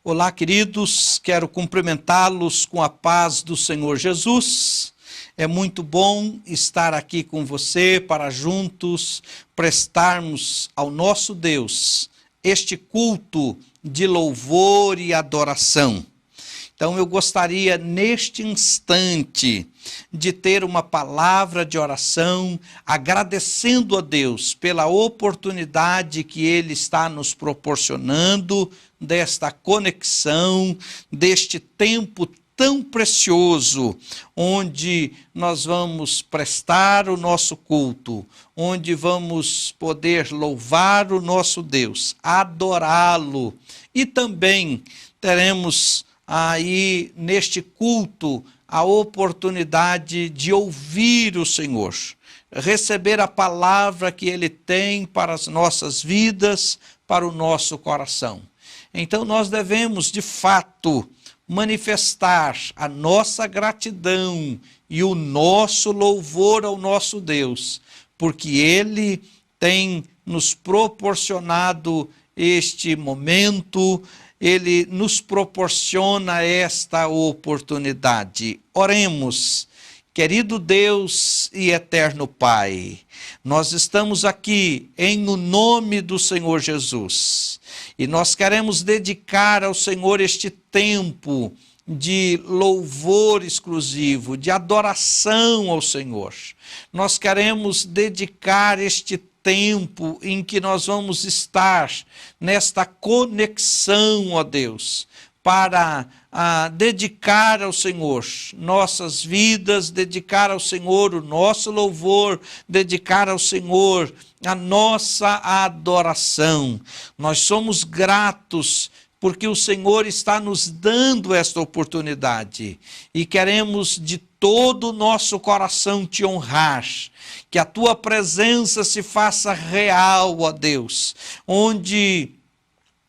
Olá, queridos, quero cumprimentá-los com a paz do Senhor Jesus. É muito bom estar aqui com você para juntos prestarmos ao nosso Deus este culto de louvor e adoração. Então eu gostaria neste instante de ter uma palavra de oração, agradecendo a Deus pela oportunidade que Ele está nos proporcionando, desta conexão, deste tempo tão precioso, onde nós vamos prestar o nosso culto, onde vamos poder louvar o nosso Deus, adorá-lo, e também teremos aí neste culto a oportunidade de ouvir o Senhor, receber a palavra que Ele tem para as nossas vidas, para o nosso coração. Então nós devemos, de fato, manifestar a nossa gratidão e o nosso louvor ao nosso Deus, porque Ele tem nos proporcionado este momento, Ele nos proporciona esta oportunidade. Oremos. Querido Deus e eterno Pai, nós estamos aqui em o nome do Senhor Jesus e nós queremos dedicar ao Senhor este tempo de louvor exclusivo, de adoração ao Senhor. Nós queremos dedicar este tempo em que nós vamos estar nesta conexão, ó Deus, para dedicar ao Senhor nossas vidas, dedicar ao Senhor o nosso louvor, dedicar ao Senhor a nossa adoração. Nós somos gratos porque o Senhor está nos dando esta oportunidade e queremos de todo o nosso coração te honrar, que a tua presença se faça real, ó Deus, onde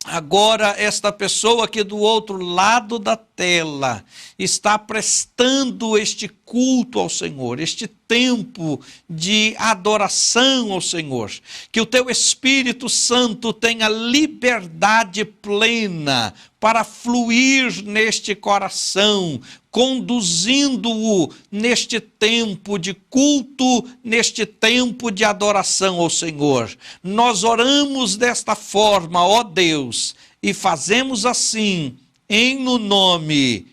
agora esta pessoa aqui do outro lado da tela está prestando este culto ao Senhor, este tempo de adoração ao Senhor. Que o teu Espírito Santo tenha liberdade plena para fluir neste coração, conduzindo-o neste tempo de culto, neste tempo de adoração ao Senhor. Nós oramos desta forma, ó Deus, e fazemos assim em no nome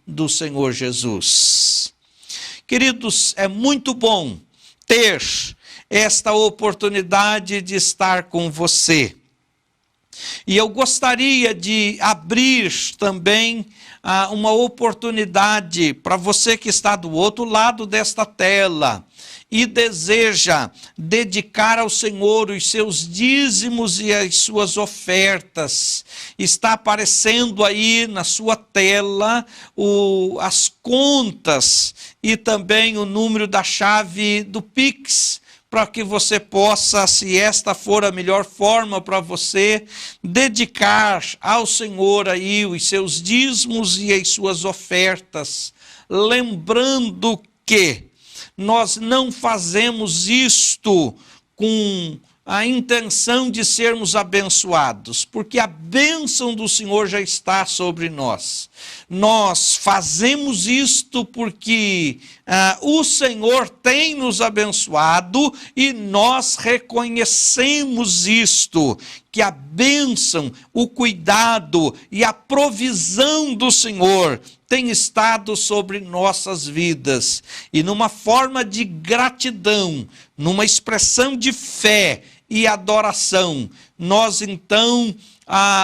do Senhor Jesus. Queridos, é muito bom ter esta oportunidade de estar com você. E eu gostaria de abrir também uma oportunidade para você que está do outro lado desta tela e deseja dedicar ao Senhor os seus dízimos e as suas ofertas. Está aparecendo aí na sua tela as contas e também o número da chave do Pix, para que você possa, se esta for a melhor forma para você, dedicar ao Senhor aí os seus dízimos e as suas ofertas. Lembrando que nós não fazemos isto com a intenção de sermos abençoados, porque a bênção do Senhor já está sobre nós. Nós fazemos isto porque o Senhor tem nos abençoado e nós reconhecemos isto, que a bênção, o cuidado e a provisão do Senhor tem estado sobre nossas vidas. E numa forma de gratidão, numa expressão de fé e adoração, nós então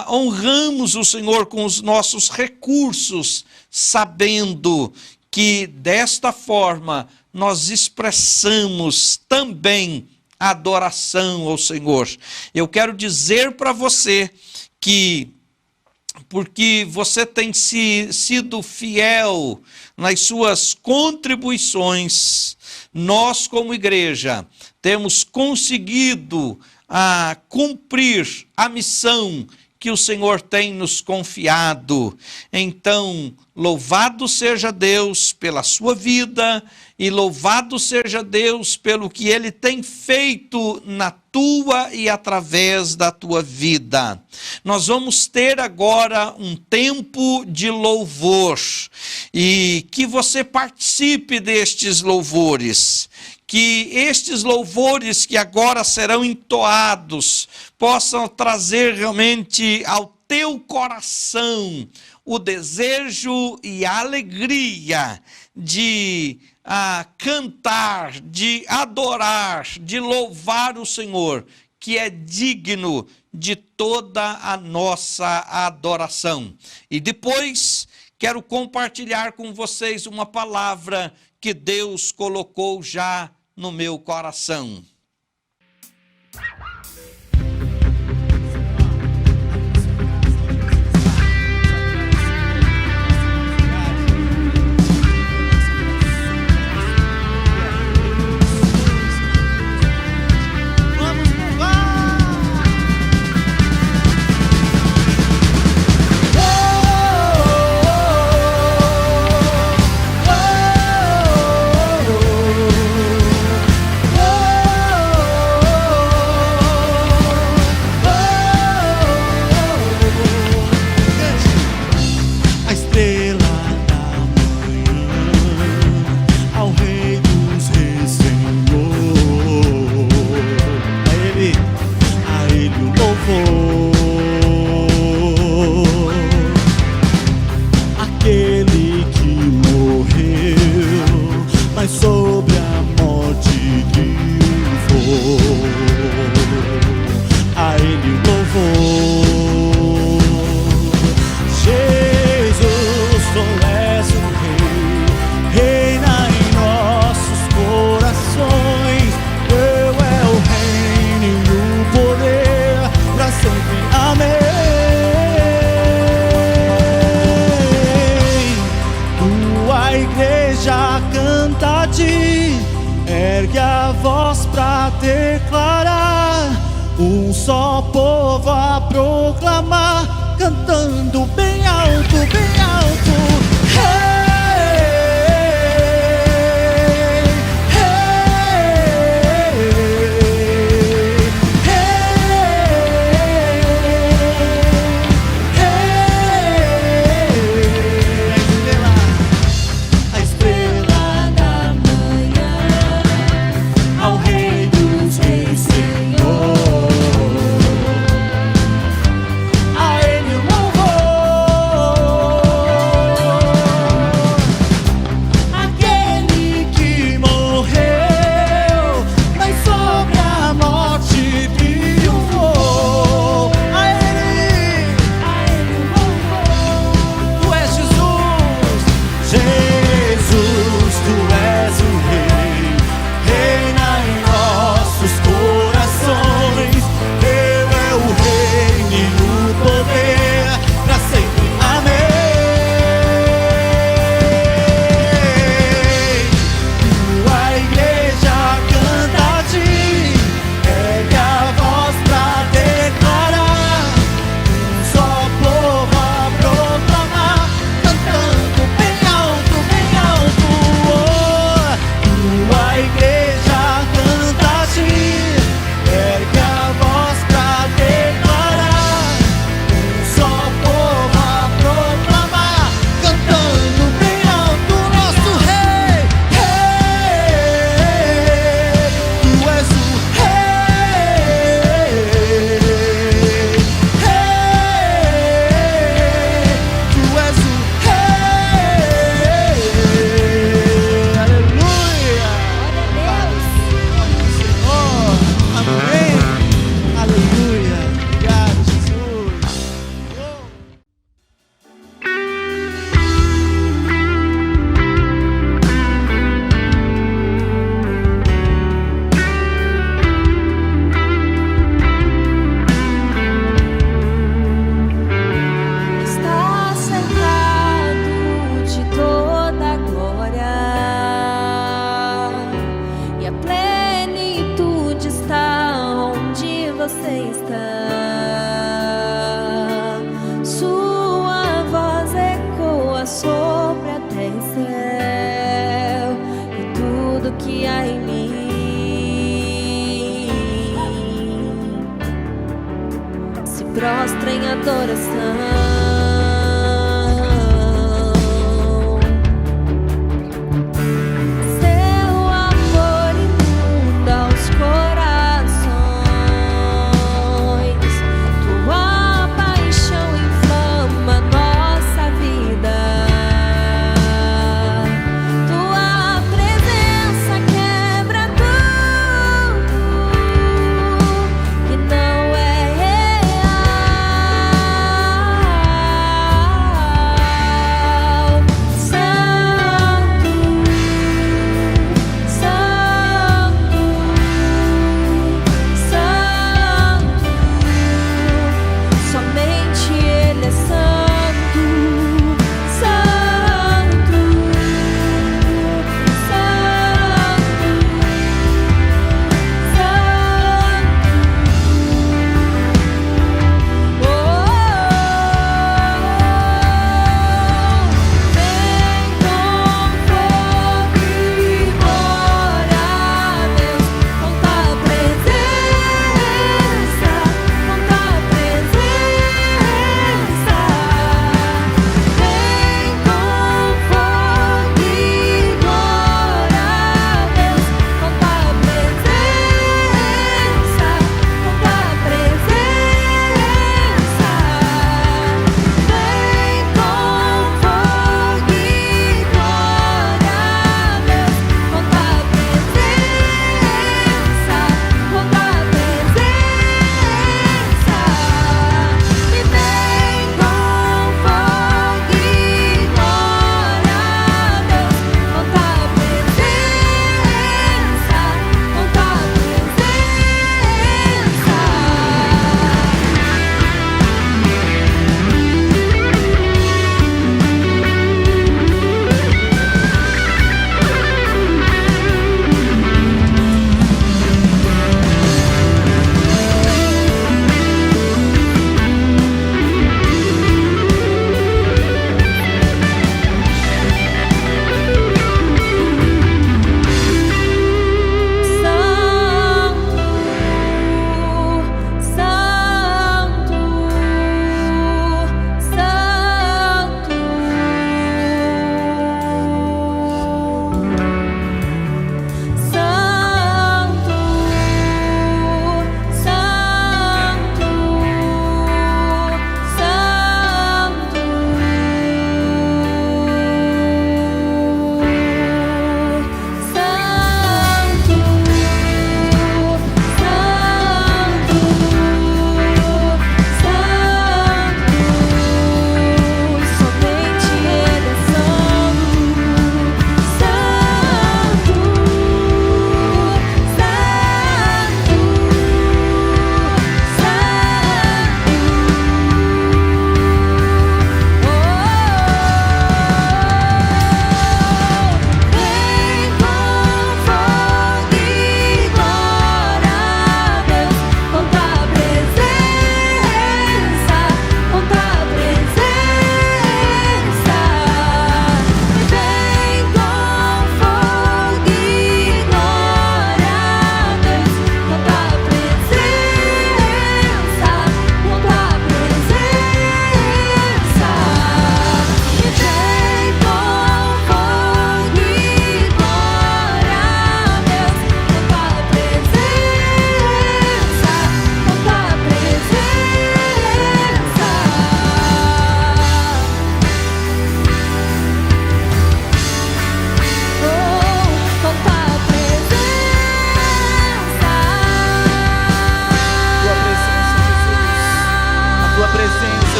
honramos o Senhor com os nossos recursos, sabendo que desta forma nós expressamos também adoração ao Senhor. Eu quero dizer para você que, porque você tem sido fiel nas suas contribuições, nós como igreja temos conseguido cumprir a missão que o Senhor tem nos confiado. Então, louvado seja Deus pela sua vida e louvado seja Deus pelo que Ele tem feito na tua e através da tua vida. Nós vamos ter agora um tempo de louvor e que você participe destes louvores. Que estes louvores que agora serão entoados possam trazer realmente ao teu coração o desejo e a alegria de cantar, de adorar, de louvar o Senhor, que é digno de toda a nossa adoração. E depois quero compartilhar com vocês uma palavra que Deus colocou já no meu coração. Ergue a voz pra declarar, um só povo a proclamar, cantando bem alto, bem alto. entra em adoração.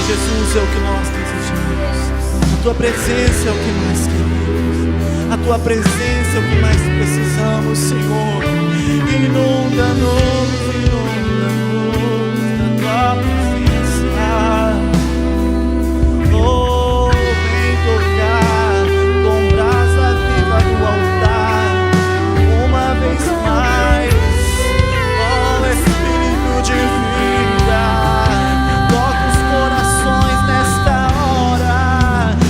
Jesus é o que nós desejamos. A tua presença é o que mais queremos. A tua presença é o que mais precisamos, Senhor. Inunda-nos da tua presença. Oh, vem tocar com brasa viva no altar uma vez mais. Oh, Espírito de vida, toca os corações nesta hora.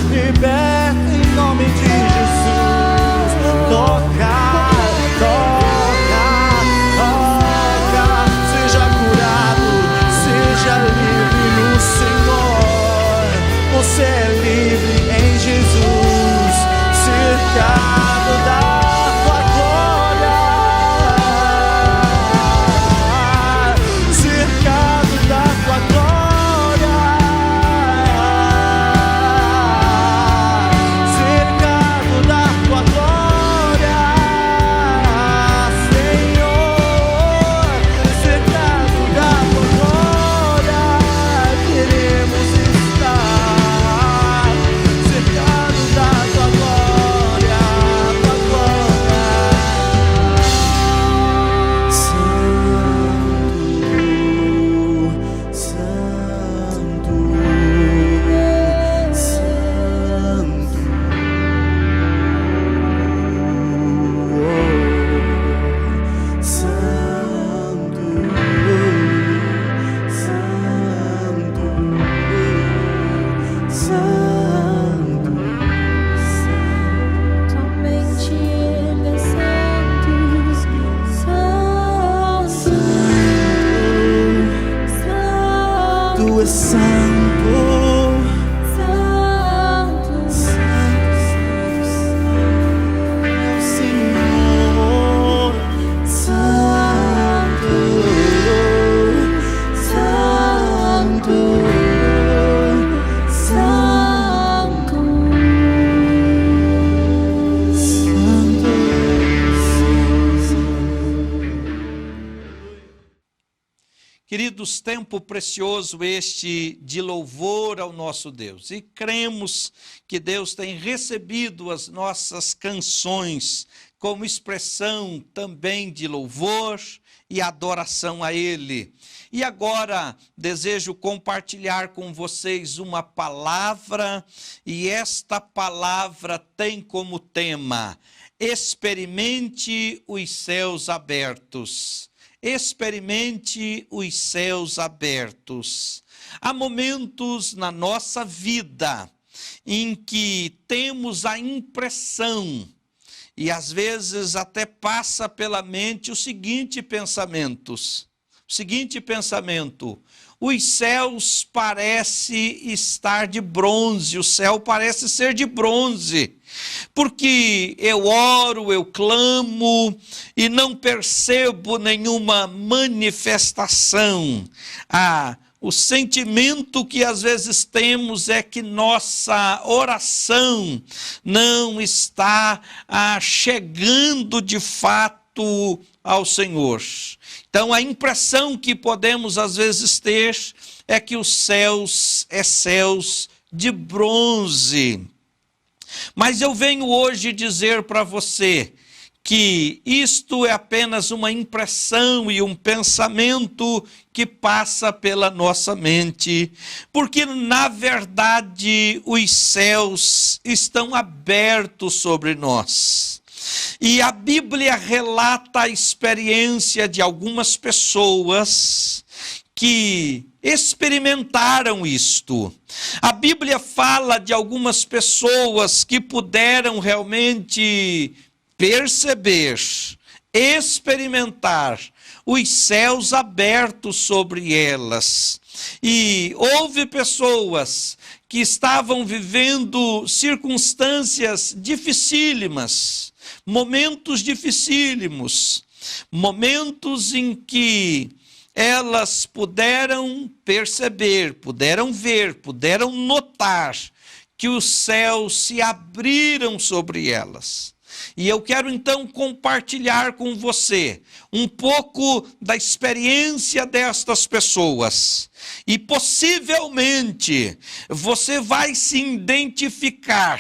Liberta em nome de Jesus. Toca, toca, toca. Tu és santo, santo, Senhor, santo, santo, santo, Queridos, tempo precioso este de louvor ao nosso Deus. E cremos que Deus tem recebido as nossas canções como expressão também de louvor e adoração a Ele. E agora desejo compartilhar com vocês uma palavra, e esta palavra tem como tema: experimente os céus abertos. Experimente os céus abertos. Há momentos na nossa vida em que temos a impressão, e às vezes até passa pela mente o seguinte pensamento: os céus parecem estar de bronze, o céu parece ser de bronze, porque eu oro, eu clamo e não percebo nenhuma manifestação. O sentimento que às vezes temos é que nossa oração não está chegando de fato ao Senhor. Então a impressão que podemos às vezes ter é que os céus céus de bronze. Mas eu venho hoje dizer para você que isto é apenas uma impressão e um pensamento que passa pela nossa mente, porque na verdade os céus estão abertos sobre nós. E a Bíblia relata a experiência de algumas pessoas que experimentaram isto. A Bíblia fala de algumas pessoas que puderam realmente perceber, experimentar os céus abertos sobre elas. E houve pessoas que estavam vivendo circunstâncias dificílimas, momentos dificílimos, momentos em que elas puderam perceber, puderam ver, puderam notar que os céus se abriram sobre elas. E eu quero então compartilhar com você um pouco da experiência destas pessoas. E possivelmente você vai se identificar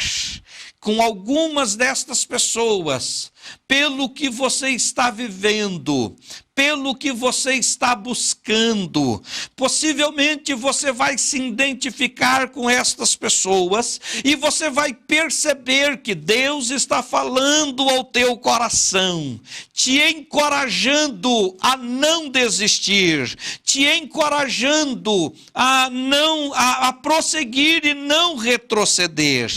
com algumas destas pessoas, pelo que você está vivendo, pelo que você está buscando. Possivelmente você vai se identificar com estas pessoas e você vai perceber que Deus está falando ao teu coração, te encorajando a não desistir, te encorajando a prosseguir e não retroceder,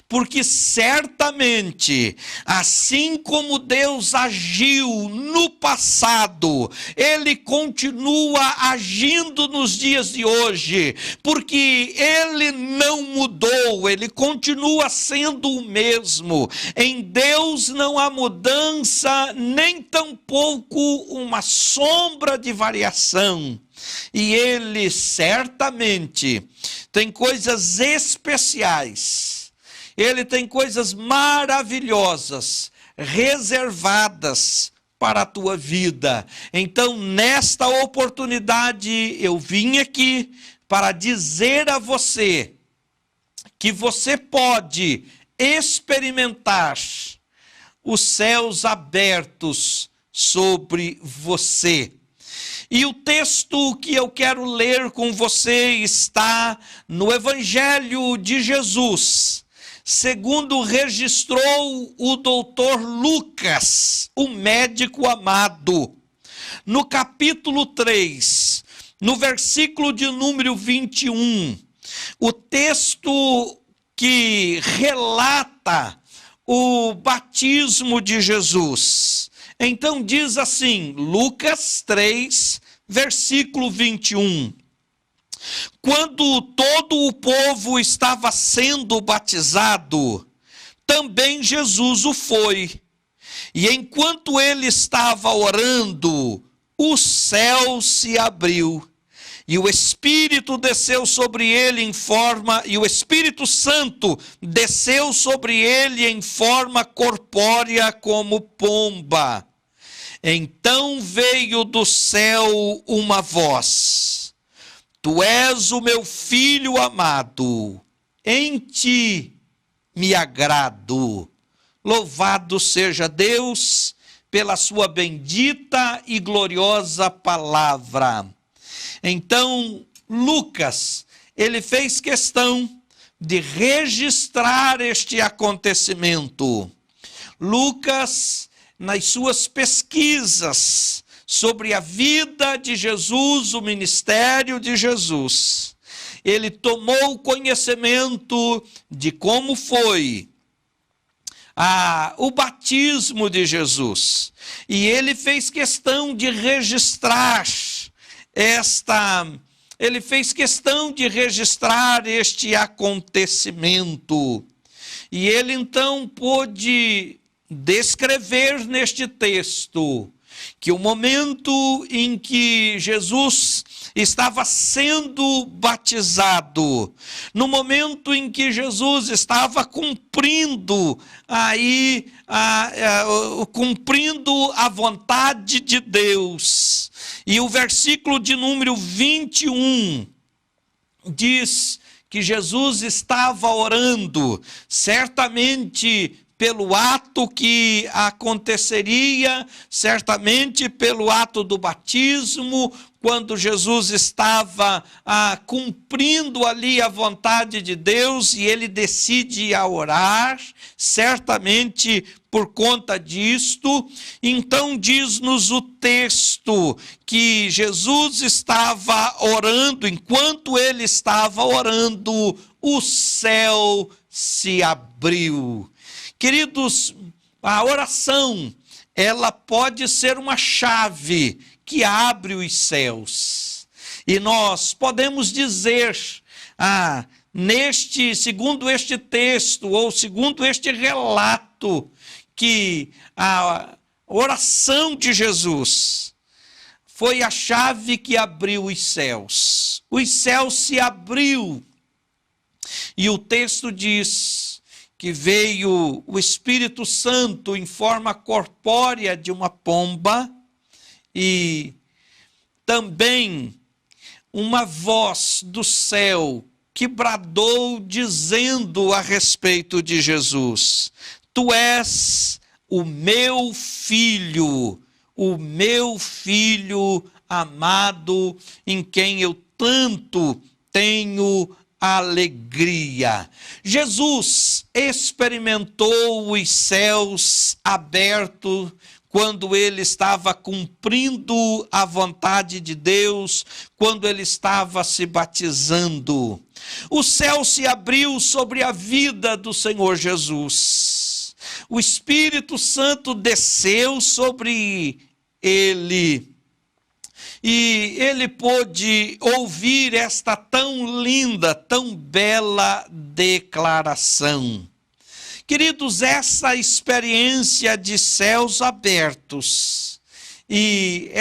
porque certamente, assim como Deus agiu no passado, Ele continua agindo nos dias de hoje, porque Ele não mudou, Ele continua sendo o mesmo. Em Deus não há mudança, nem tampouco uma sombra de variação. E Ele certamente tem coisas especiais, Ele tem coisas maravilhosas, reservadas para a tua vida. Então, nesta oportunidade, eu vim aqui para dizer a você que você pode experimentar os céus abertos sobre você. E o texto que eu quero ler com você está no Evangelho de Jesus, segundo registrou o doutor Lucas, o médico amado, no capítulo 3, no versículo de número 21, o texto que relata o batismo de Jesus. Então diz assim, Lucas 3, versículo 21. Quando todo o povo estava sendo batizado, também Jesus o foi. E enquanto ele estava orando, o céu se abriu. E o Espírito desceu sobre ele e o Espírito Santo desceu sobre ele em forma corpórea como pomba. Então veio do céu uma voz: Tu és o meu filho amado, em ti me agrado. Louvado seja Deus pela sua bendita e gloriosa palavra. Então, Lucas, ele fez questão de registrar este acontecimento. Lucas, nas suas pesquisas sobre a vida de Jesus, o ministério de Jesus, ele tomou conhecimento de como foi o batismo de Jesus. E ele fez questão de registrar este acontecimento. E ele então pôde descrever neste texto que o momento em que Jesus estava sendo batizado, no momento em que Jesus estava cumprindo a vontade de Deus. E o versículo de número 21 diz que Jesus estava orando, certamente pelo ato que aconteceria, certamente pelo ato do batismo, quando Jesus estava cumprindo ali a vontade de Deus e ele decide a orar, certamente por conta disto. Então diz-nos o texto que Jesus estava orando, enquanto ele estava orando, o céu se abriu. Queridos, a oração, ela pode ser uma chave que abre os céus. E nós podemos dizer, segundo este texto, ou segundo este relato, que a oração de Jesus foi a chave que abriu os céus. Os céus se abriu. E o texto diz que veio o Espírito Santo em forma corpórea de uma pomba e também uma voz do céu que bradou dizendo a respeito de Jesus: Tu és o meu filho amado, em quem eu tanto tenho alegria. Jesus experimentou os céus abertos quando ele estava cumprindo a vontade de Deus, quando ele estava se batizando. O céu se abriu sobre a vida do Senhor Jesus. O Espírito Santo desceu sobre ele. E ele pôde ouvir esta tão linda, tão bela declaração. Queridos, essa experiência de céus abertos e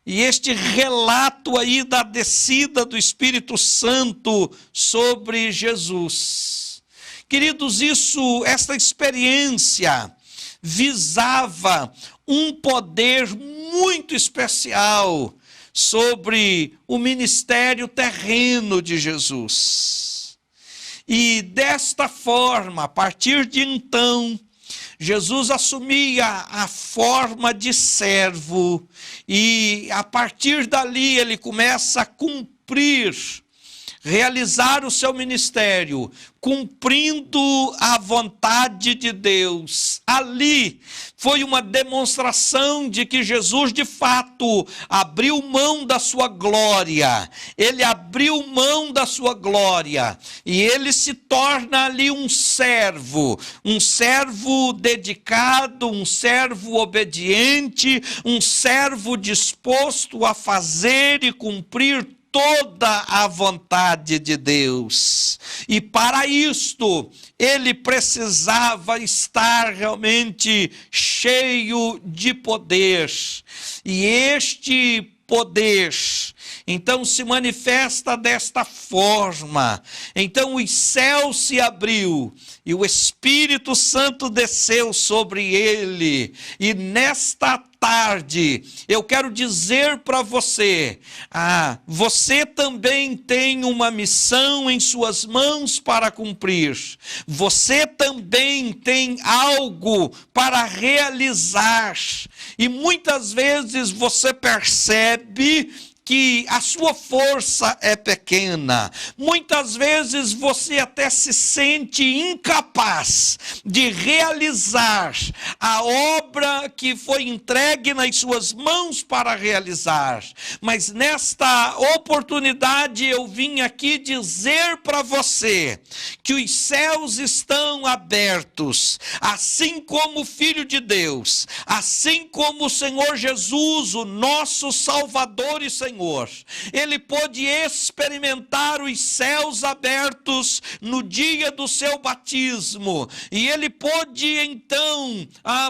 este relato aí da descida do Espírito Santo sobre Jesus. Queridos, esta experiência visava um poder muito especial sobre o ministério terreno de Jesus. E desta forma, a partir de então, Jesus assumia a forma de servo e a partir dali ele começa a realizar o seu ministério, cumprindo a vontade de Deus. Ali foi uma demonstração de que Jesus, de fato, abriu mão da sua glória. Ele abriu mão da sua glória e ele se torna ali um servo dedicado, um servo obediente, um servo disposto a fazer e cumprir toda a vontade de Deus. E para isto, ele precisava estar realmente cheio de poder. E este poder, então, se manifesta desta forma. Então os céus se abriu e o Espírito Santo desceu sobre ele. E nesta tarde, eu quero dizer para você, você também tem uma missão em suas mãos para cumprir. Você também tem algo para realizar. E muitas vezes você percebe que a sua força é pequena. Muitas vezes você até se sente incapaz de realizar a obra que foi entregue nas suas mãos para realizar. Mas nesta oportunidade eu vim aqui dizer para você que os céus estão abertos, assim como o Filho de Deus, assim como o Senhor Jesus, o nosso Salvador e Senhor, ele pôde experimentar os céus abertos no dia do seu batismo, e ele pôde então,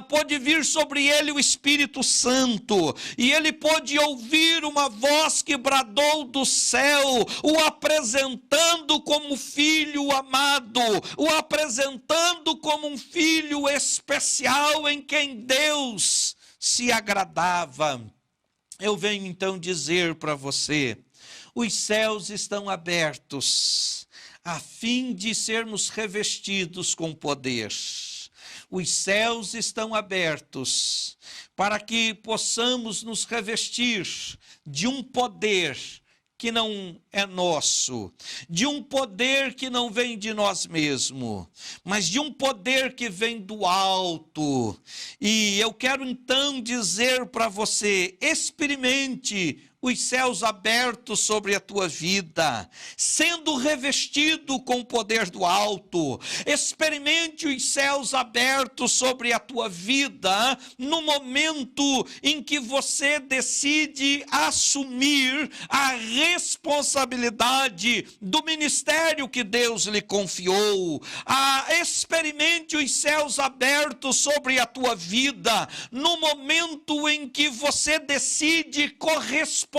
pôde vir sobre ele o Espírito Santo, e ele pôde ouvir uma voz que bradou do céu, o apresentando como filho amado, o apresentando como um filho especial em quem Deus se agradava. Eu venho então dizer para você, os céus estão abertos a fim de sermos revestidos com poder. Os céus estão abertos para que possamos nos revestir de um poder que não é nosso, de um poder que não vem de nós mesmos, mas de um poder que vem do alto. E eu quero então dizer para você, experimente os céus abertos sobre a tua vida, sendo revestido com o poder do alto. Experimente os céus abertos sobre a tua vida no momento em que você decide assumir a responsabilidade do ministério que Deus lhe confiou. Experimente os céus abertos sobre a tua vida no momento em que você decide corresponder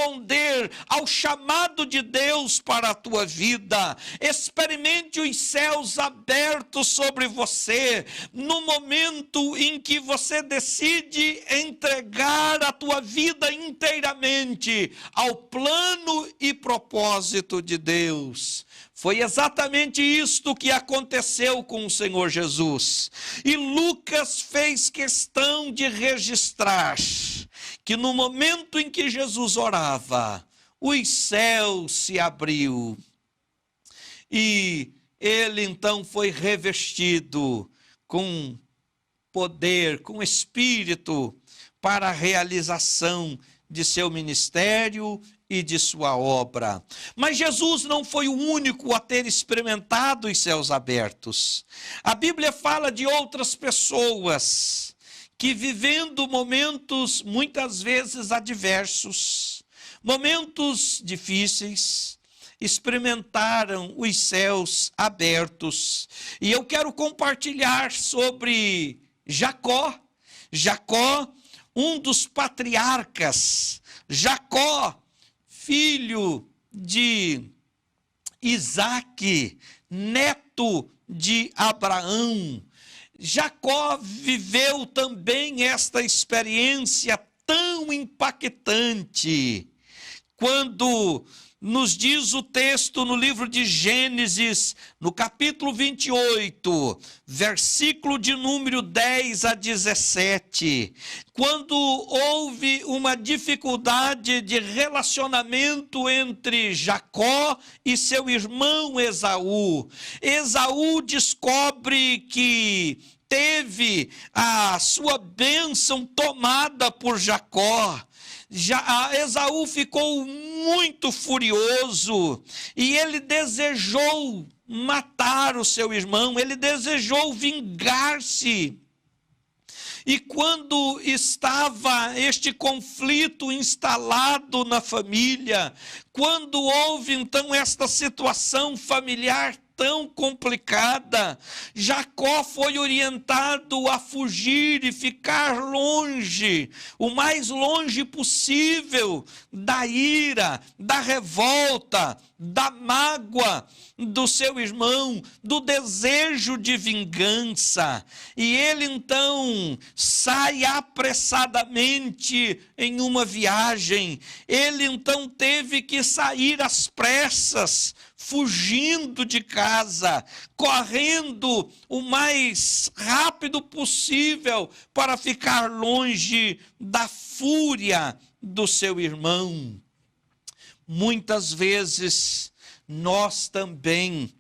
ao chamado de Deus para a tua vida. Experimente os céus abertos sobre você no momento em que você decide entregar a tua vida inteiramente ao plano e propósito de Deus. Foi exatamente isto que aconteceu com o Senhor Jesus. E Lucas fez questão de registrar que no momento em que Jesus orava, os céus se abriu. E ele então foi revestido com poder, com espírito, para a realização de seu ministério e de sua obra. Mas Jesus não foi o único a ter experimentado os céus abertos. A Bíblia fala de outras pessoas que, vivendo momentos muitas vezes adversos, momentos difíceis, experimentaram os céus abertos. E eu quero compartilhar sobre Jacó. Jacó, um dos patriarcas. Jacó, filho de Isaque, neto de Abraão. Jacó viveu também esta experiência tão impactante, quando nos diz o texto no livro de Gênesis, no capítulo 28, versículo de número 10 a 17, quando houve uma dificuldade de relacionamento entre Jacó e seu irmão Esaú. Esaú descobre que teve a sua bênção tomada por Jacó. Esaú ficou muito furioso e ele desejou matar o seu irmão, ele desejou vingar-se. E quando estava este conflito instalado na família, quando houve então esta situação familiar tão complicada, Jacó foi orientado a fugir e ficar longe, o mais longe possível da ira, da revolta, da mágoa do seu irmão, do desejo de vingança. E ele então sai apressadamente em uma viagem. Ele então teve que sair às pressas, fugindo de casa, correndo o mais rápido possível para ficar longe da fúria do seu irmão. Muitas vezes nós também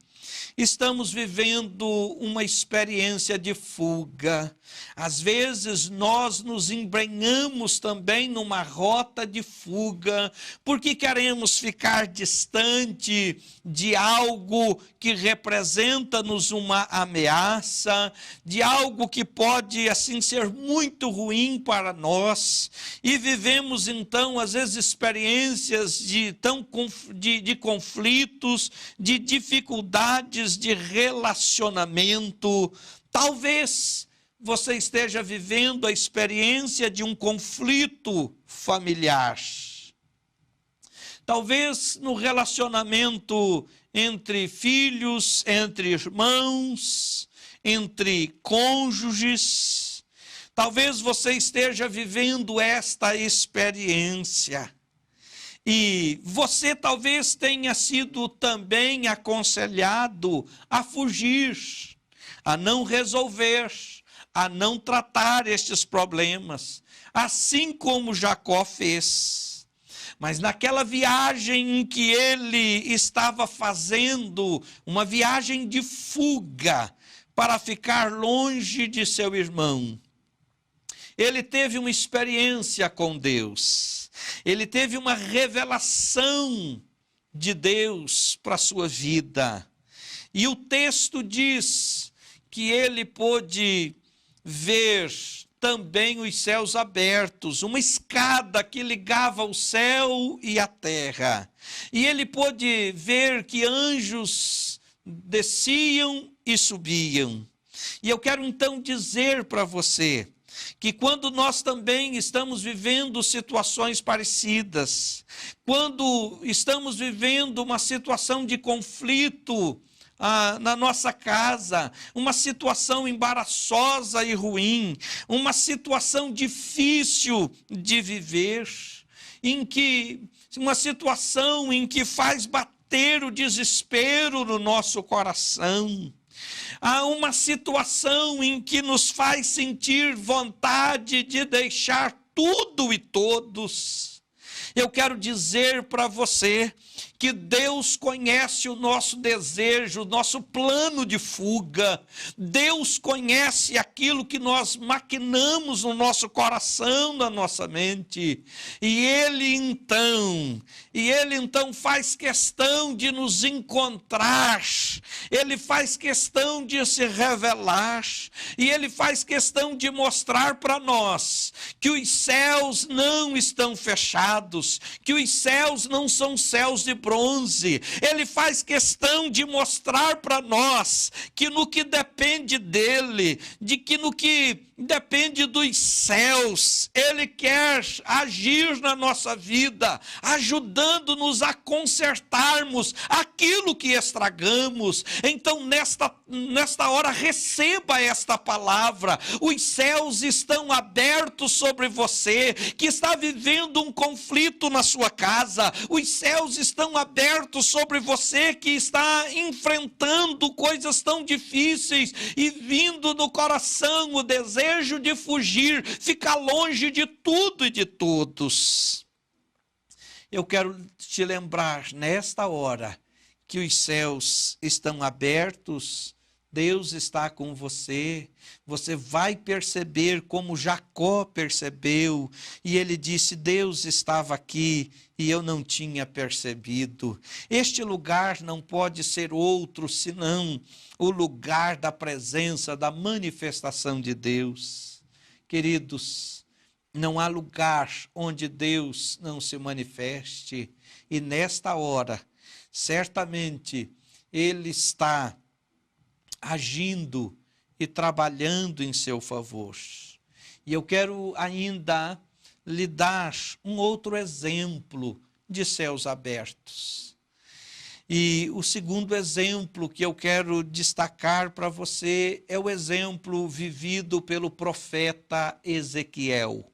estamos vivendo uma experiência de fuga. Às vezes nós nos embrenhamos também numa rota de fuga, porque queremos ficar distante de algo que representa-nos uma ameaça, de algo que pode assim ser muito ruim para nós, e vivemos então às vezes experiências de conflitos, de dificuldades de relacionamento. Talvez você esteja vivendo a experiência de um conflito familiar. Talvez no relacionamento entre filhos, entre irmãos, entre cônjuges. Talvez você esteja vivendo esta experiência. E você talvez tenha sido também aconselhado a fugir, a não resolver, a não tratar estes problemas, assim como Jacó fez. Mas naquela viagem em que ele estava fazendo, uma viagem de fuga para ficar longe de seu irmão, ele teve uma experiência com Deus, ele teve uma revelação de Deus para a sua vida. E o texto diz que ele pôde ver também os céus abertos, uma escada que ligava o céu e a terra. E ele pôde ver que anjos desciam e subiam. E eu quero então dizer para você que quando nós também estamos vivendo situações parecidas, quando estamos vivendo uma situação de conflito na nossa casa, uma situação embaraçosa e ruim, uma situação difícil de viver, uma situação em que faz bater o desespero no nosso coração, há uma situação em que nos faz sentir vontade de deixar tudo e todos. Eu quero dizer para você que Deus conhece o nosso desejo, o nosso plano de fuga. Deus conhece aquilo que nós maquinamos no nosso coração, na nossa mente. E Ele então faz questão de nos encontrar. Ele faz questão de se revelar. E Ele faz questão de mostrar para nós que os céus não estão fechados, que os céus não são céus de bronze. Ele faz questão de mostrar para nós que no que depende dele, no que depende dos céus, Ele quer agir na nossa vida, ajudando-nos a consertarmos aquilo que estragamos. Então nesta hora receba esta palavra. Os céus estão abertos sobre você que está vivendo um conflito na sua casa. Os céus estão abertos sobre você que está enfrentando coisas tão difíceis e vindo no coração o desejo de fugir, ficar longe de tudo e de todos. Eu quero te lembrar nesta hora que os céus estão abertos, Deus está com você. Você vai perceber como Jacó percebeu, e ele disse: Deus estava aqui e eu não tinha percebido. Este lugar não pode ser outro senão o lugar da presença, da manifestação de Deus. Queridos, não há lugar onde Deus não se manifeste, e nesta hora, certamente, Ele está agindo e trabalhando em seu favor. E eu quero ainda lhe dar um outro exemplo de céus abertos. E o segundo exemplo que eu quero destacar para você é o exemplo vivido pelo profeta Ezequiel.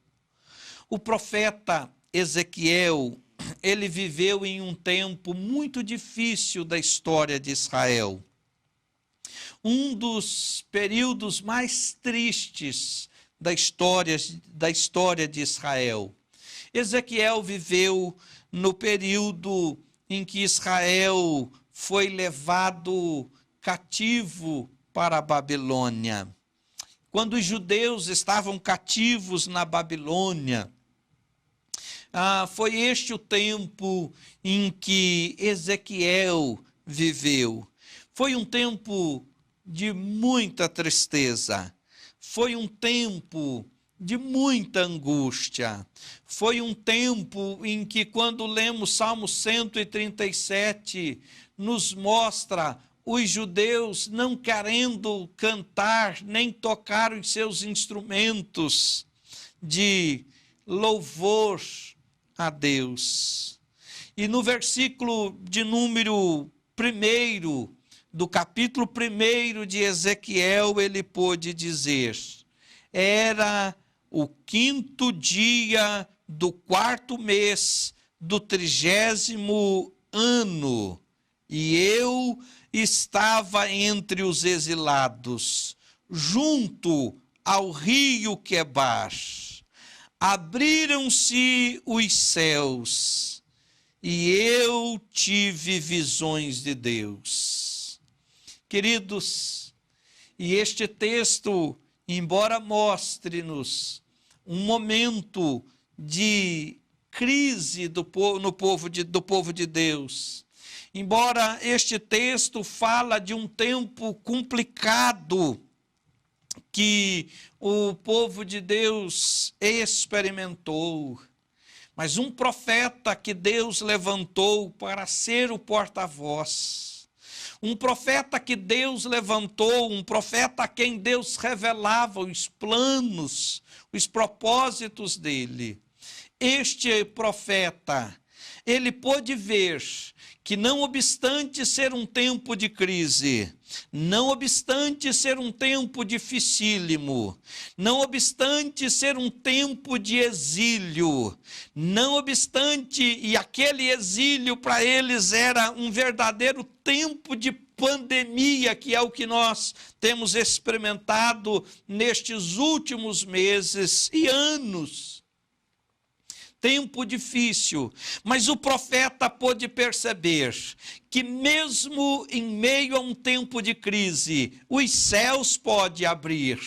O profeta Ezequiel, ele viveu em um tempo muito difícil da história de Israel. Um dos períodos mais tristes da história de Israel. Ezequiel viveu no período em que Israel foi levado cativo para a Babilônia. Quando os judeus estavam cativos na Babilônia, foi este o tempo em que Ezequiel viveu. Foi um tempo de muita tristeza, foi um tempo de muita angústia, foi um tempo em que, quando lemos Salmo 137, nos mostra os judeus não querendo cantar nem tocar os seus instrumentos de louvor a Deus. E no versículo de número 1 do capítulo 1 de Ezequiel, ele pôde dizer: era o 5º dia do 4º mês do 30º ano, e eu estava entre os exilados, junto ao rio Quebar. Abriram-se os céus, e eu tive visões de Deus. Queridos, e este texto, embora mostre-nos um momento de crise do povo de Deus, embora este texto fala de um tempo complicado que o povo de Deus experimentou, mas um profeta que Deus levantou para ser o porta-voz, um profeta que Deus levantou, um profeta a quem Deus revelava os planos, os propósitos dele. Este profeta, ele pôde ver que, não obstante ser um tempo de crise, não obstante ser um tempo dificílimo, não obstante ser um tempo de exílio, não obstante, e aquele exílio para eles era um verdadeiro tempo de pandemia, que é o que nós temos experimentado nestes últimos meses e anos. Tempo difícil, mas o profeta pôde perceber que, mesmo em meio a um tempo de crise, os céus podem abrir.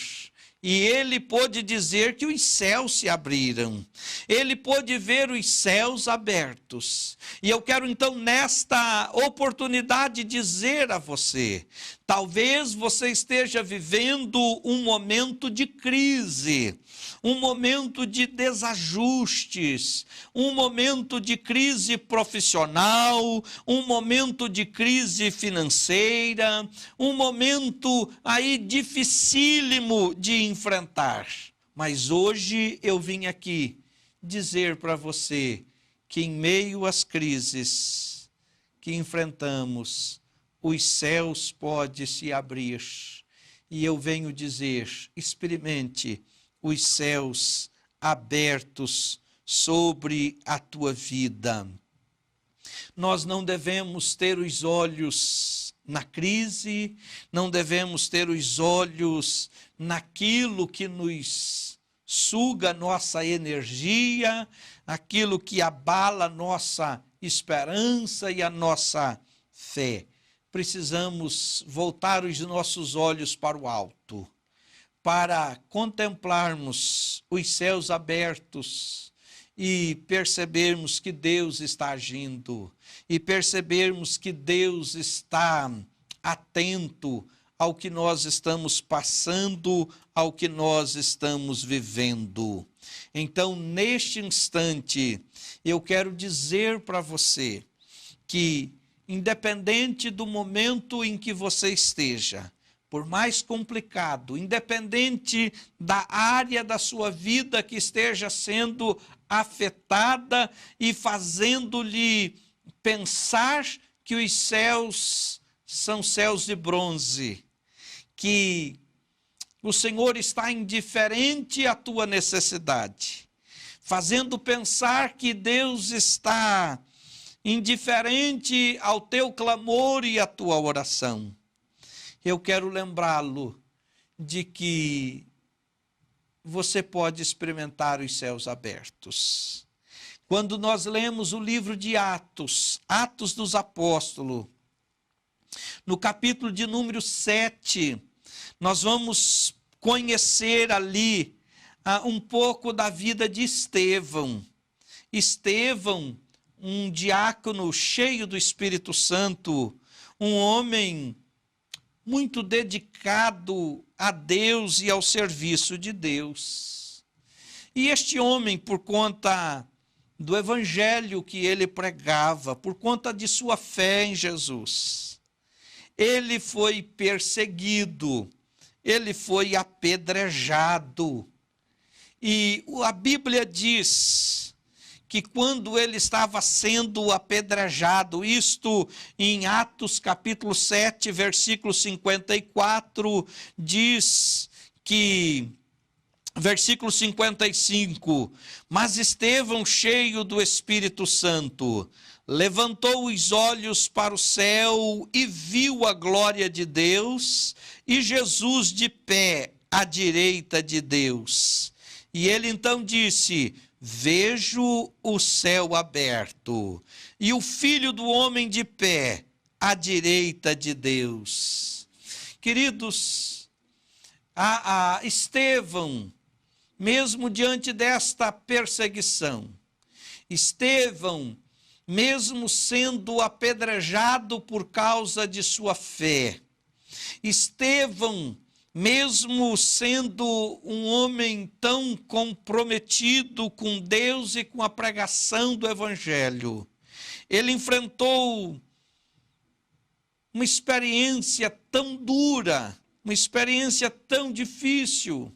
E ele pôde dizer que os céus se abriram. Ele pôde ver os céus abertos. E eu quero então, nesta oportunidade, dizer a você: talvez você esteja vivendo um momento de crise, um momento de desajustes, um momento de crise profissional, um momento de crise financeira, um momento aí dificílimo de enfrentar. Mas hoje eu vim aqui dizer para você que, em meio às crises que enfrentamos, os céus podem se abrir. E eu venho dizer: experimente os céus abertos sobre a tua vida. Nós não devemos ter os olhos na crise, não devemos ter os olhos naquilo que nos suga nossa energia, aquilo que abala nossa esperança e a nossa fé. Precisamos voltar os nossos olhos para o alto, para contemplarmos os céus abertos e percebermos que Deus está agindo, e percebermos que Deus está atento ao que nós estamos passando, ao que nós estamos vivendo. Então, neste instante, eu quero dizer para você que, independente do momento em que você esteja, por mais complicado, independente da área da sua vida que esteja sendo afetada e fazendo-lhe pensar que os céus são céus de bronze, que o Senhor está indiferente à tua necessidade, fazendo pensar que Deus está indiferente ao teu clamor e à tua oração. Eu quero lembrá-lo de que você pode experimentar os céus abertos. Quando nós lemos o livro de Atos, Atos dos Apóstolos, no capítulo de número 7, nós vamos conhecer ali um pouco da vida de Estevão. Estevão, um diácono cheio do Espírito Santo, um homem muito dedicado a Deus e ao serviço de Deus. E este homem, por conta do evangelho que ele pregava, por conta de sua fé em Jesus, ele foi perseguido, ele foi apedrejado. E a Bíblia diz que quando ele estava sendo apedrejado, isto em Atos capítulo 7, versículo 54, diz que, versículo 55, mas Estevão, cheio do Espírito Santo, levantou os olhos para o céu e viu a glória de Deus e Jesus de pé à direita de Deus. E ele então disse: vejo o céu aberto e o Filho do Homem de pé à direita de Deus. Queridos, Estevão, mesmo diante desta perseguição, Estevão, mesmo sendo apedrejado por causa de sua fé, Estevão, mesmo sendo um homem tão comprometido com Deus e com a pregação do Evangelho, ele enfrentou uma experiência tão dura, uma experiência tão difícil,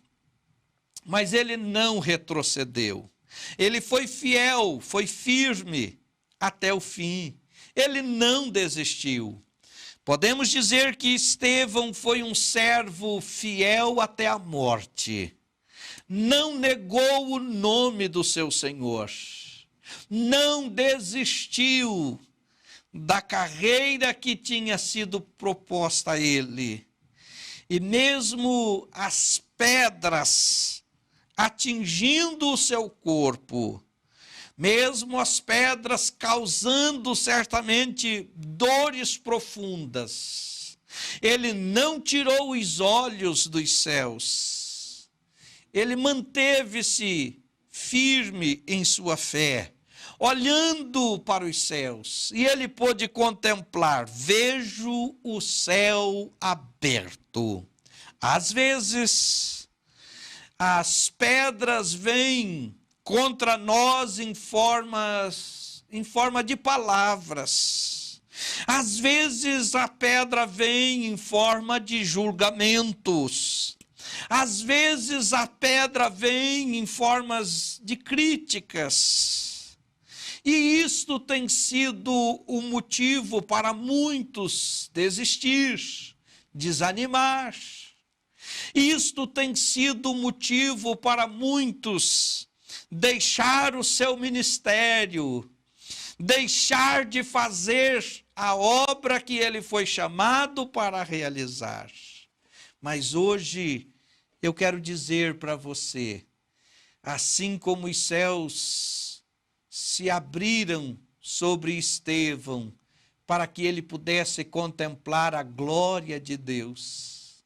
mas ele não retrocedeu. Ele foi fiel, foi firme até o fim. Ele não desistiu. Podemos dizer que Estevão foi um servo fiel até a morte. Não negou o nome do seu Senhor. Não desistiu da carreira que tinha sido proposta a ele. E mesmo as pedras atingindo o seu corpo, mesmo as pedras causando certamente dores profundas, ele não tirou os olhos dos céus. Ele manteve-se firme em sua fé, olhando para os céus, e ele pôde contemplar: vejo o céu aberto. Às vezes, as pedras vêm contra nós em forma de palavras. Às vezes a pedra vem em forma de julgamentos. Às vezes a pedra vem em formas de críticas. E isto tem sido o motivo para muitos desistir, desanimar. Isto tem sido o motivo para muitos deixar o seu ministério, deixar de fazer a obra que ele foi chamado para realizar. Mas hoje eu quero dizer para você, assim como os céus se abriram sobre Estevão para que ele pudesse contemplar a glória de Deus,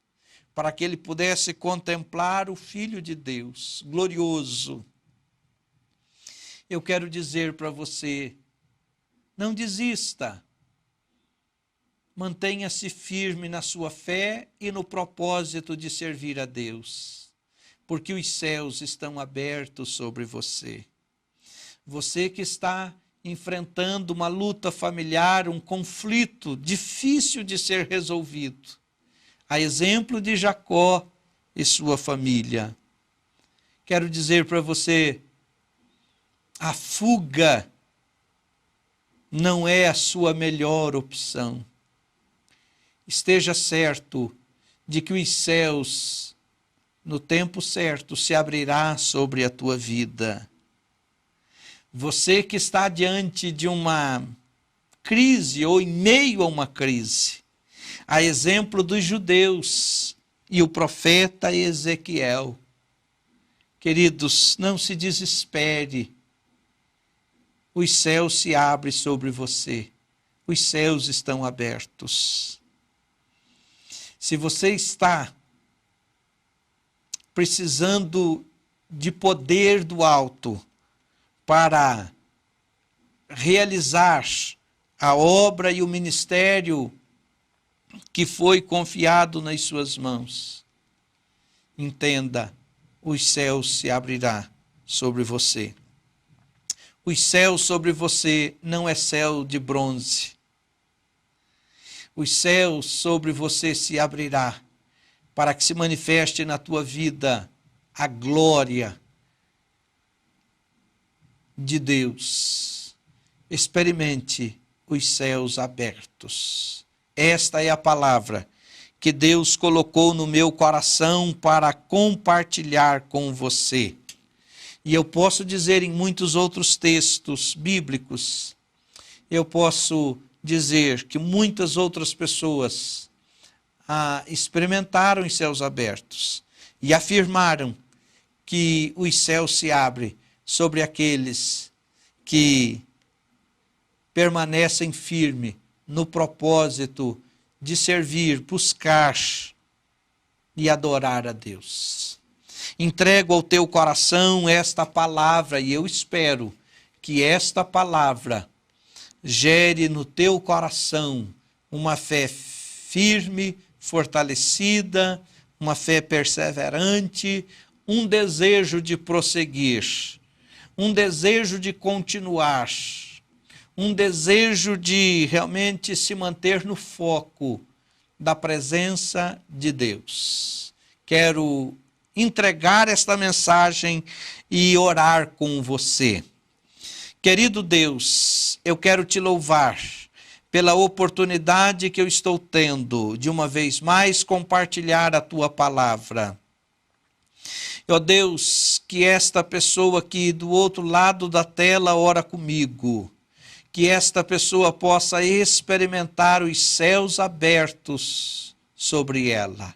para que ele pudesse contemplar o Filho de Deus glorioso, eu quero dizer para você: não desista, mantenha-se firme na sua fé e no propósito de servir a Deus, porque os céus estão abertos sobre você. Você que está enfrentando uma luta familiar, um conflito difícil de ser resolvido, a exemplo de Jacó e sua família. Quero dizer para você, a fuga não é a sua melhor opção. Esteja certo de que os céus, no tempo certo, se abrirá sobre a tua vida. Você que está diante de uma crise ou em meio a uma crise, a exemplo dos judeus e o profeta Ezequiel. Queridos, não se desespere. Os céus se abrem sobre você. Os céus estão abertos. Se você está precisando de poder do alto para realizar a obra e o ministério que foi confiado nas suas mãos, entenda, os céus se abrirá sobre você. Os céus sobre você não é céu de bronze. Os céus sobre você se abrirá para que se manifeste na tua vida a glória de Deus. Experimente os céus abertos. Esta é a palavra que Deus colocou no meu coração para compartilhar com você. E eu posso dizer em muitos outros textos bíblicos, eu posso dizer que muitas outras pessoas experimentaram os céus abertos e afirmaram que os céus se abrem sobre aqueles que permanecem firmes no propósito de servir, buscar e adorar a Deus. Entrego ao teu coração esta palavra e eu espero que esta palavra gere no teu coração uma fé firme, fortalecida, uma fé perseverante, um desejo de prosseguir, um desejo de continuar, um desejo de realmente se manter no foco da presença de Deus. Quero entregar esta mensagem e orar com você. Querido Deus, eu quero te louvar pela oportunidade que eu estou tendo de uma vez mais compartilhar a tua palavra. Ó Deus, que esta pessoa aqui do outro lado da tela ora comigo, que esta pessoa possa experimentar os céus abertos sobre ela.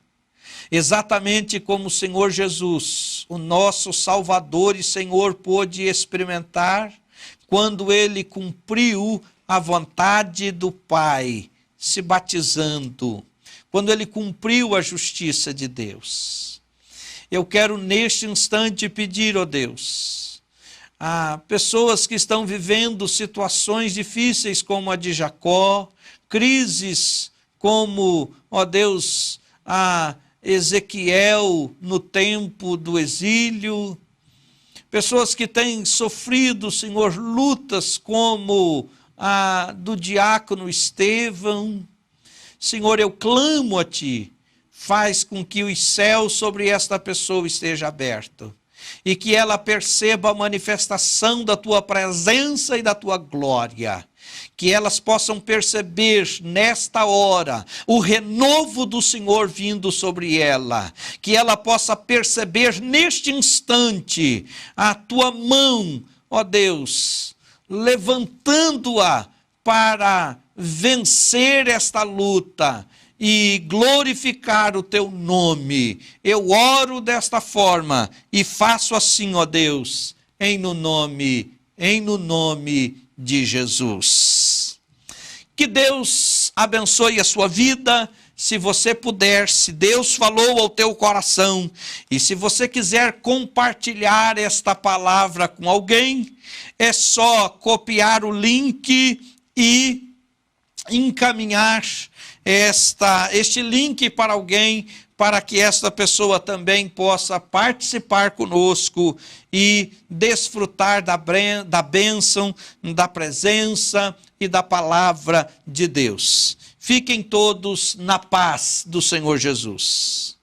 Exatamente como o Senhor Jesus, o nosso Salvador e Senhor, pôde experimentar quando ele cumpriu a vontade do Pai, se batizando, quando ele cumpriu a justiça de Deus. Eu quero neste instante pedir, ó Deus, a pessoas que estão vivendo situações difíceis como a de Jacó, crises como, ó Deus, a Ezequiel no tempo do exílio, pessoas que têm sofrido, Senhor, lutas como a do diácono Estevão. Senhor, eu clamo a Ti, faz com que os céus sobre esta pessoa estejam abertos e que ela perceba a manifestação da Tua presença e da Tua glória. Que elas possam perceber nesta hora o renovo do Senhor vindo sobre ela. Que ela possa perceber neste instante a Tua mão, ó Deus, levantando-a para vencer esta luta e glorificar o Teu nome. Eu oro desta forma e faço assim, ó Deus, no nome de Jesus. Que Deus abençoe a sua vida. Se você puder, se Deus falou ao teu coração e se você quiser compartilhar esta palavra com alguém, é só copiar o link e encaminhar este link para alguém, para que esta pessoa também possa participar conosco e desfrutar da bênção, da presença e da palavra de Deus. Fiquem todos na paz do Senhor Jesus.